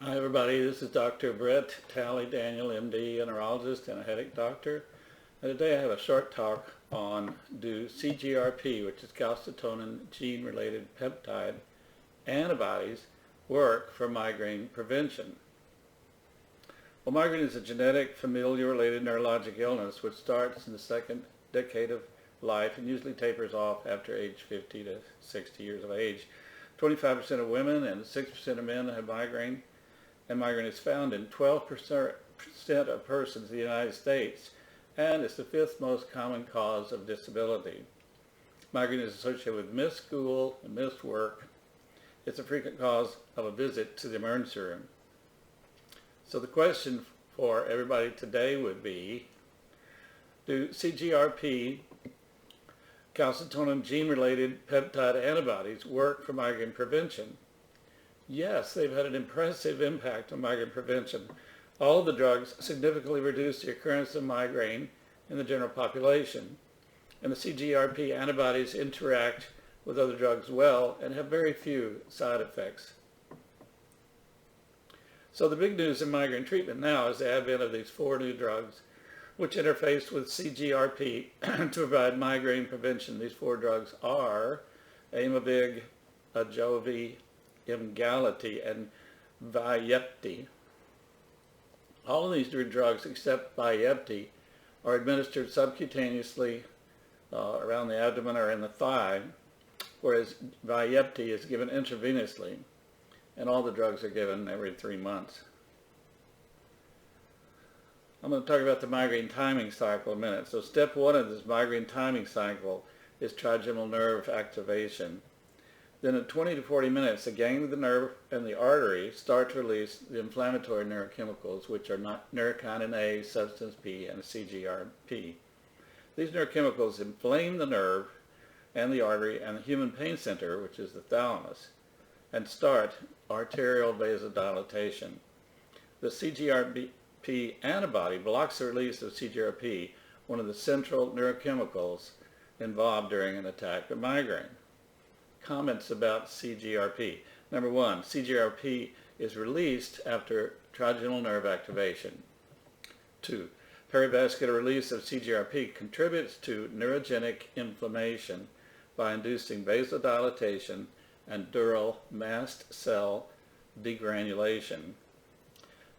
Hi everybody, this is Dr. Britt Talley Daniel MD, a neurologist and a headache doctor. And today I have a short talk on do CGRP, which is calcitonin gene-related peptide antibodies, work for migraine prevention. Well, migraine is a genetic, familial-related neurologic illness which starts in the second decade of life and usually tapers off after age 50 to 60 years of age. 25% of women and 6% of men have migraine. And migraine is found in 12% of persons in the United States, and it's the fifth most common cause of disability. Migraine is associated with missed school and missed work. It's a frequent cause of a visit to the emergency room. So the question for everybody today would be, do CGRP, calcitonin gene-related peptide antibodies, work for migraine prevention? Yes, they've had an impressive impact on migraine prevention. All of the drugs significantly reduce the occurrence of migraine in the general population. And the CGRP antibodies interact with other drugs well and have very few side effects. So the big news in migraine treatment now is the advent of these 4 new drugs which interface with CGRP to provide migraine prevention. These 4 drugs are Aimovig, Ajovy, Emgality, and Vyepti. All of these drugs, except Vyepti, are administered subcutaneously around the abdomen or in the thigh, whereas Vyepti is given intravenously, and all the drugs are given every 3 months. I'm going to talk about the migraine timing cycle in a minute. So step 1 of this migraine timing cycle is trigeminal nerve activation. Then at 20 to 40 minutes, the ganglion of the nerve and the artery start to release the inflammatory neurochemicals, which are neurokinin A, substance P, and CGRP. These neurochemicals inflame the nerve and the artery and the human pain center, which is the thalamus, and start arterial vasodilatation. The CGRP antibody blocks the release of CGRP, one of the central neurochemicals involved during an attack of migraine. Comments about CGRP. Number 1, CGRP is released after trigeminal nerve activation. 2, perivascular release of CGRP contributes to neurogenic inflammation by inducing vasodilatation and dural mast cell degranulation.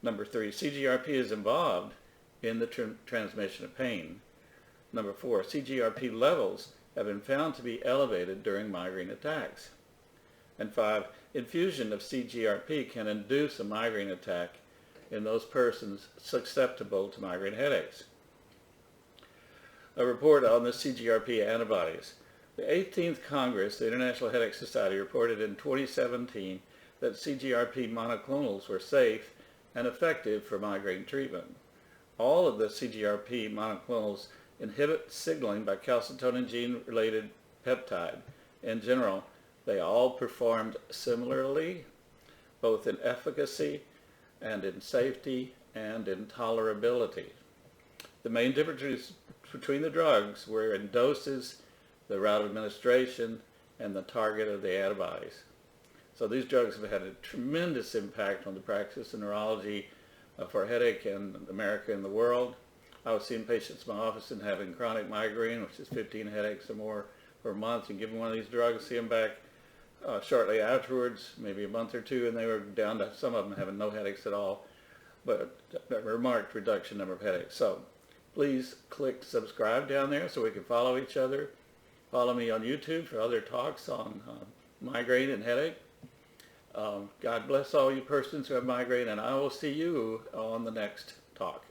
Number 3, CGRP is involved in the transmission of pain. Number 4, CGRP levels have been found to be elevated during migraine attacks. And 5, infusion of CGRP can induce a migraine attack in those persons susceptible to migraine headaches. A report on the CGRP antibodies. The 18th Congress, the International Headache Society, reported in 2017 that CGRP monoclonals were safe and effective for migraine treatment. All of the CGRP monoclonals inhibit signaling by calcitonin gene-related peptide. In general, they all performed similarly, both in efficacy and in safety and in tolerability. The main differences between the drugs were in doses, the route of administration, and the target of the antibodies. So these drugs have had a tremendous impact on the practice of neurology for headache in America and the world. I was seeing patients in my office and having chronic migraine, which is 15 headaches or more per month, and give them one of these drugs, see them back shortly afterwards, maybe a month or 2, and they were down to some of them having no headaches at all, but a remarked reduction number of headaches. So please click subscribe down there so we can follow each other. Follow me on YouTube for other talks on migraine and headache. God bless all you persons who have migraine, and I will see you on the next talk.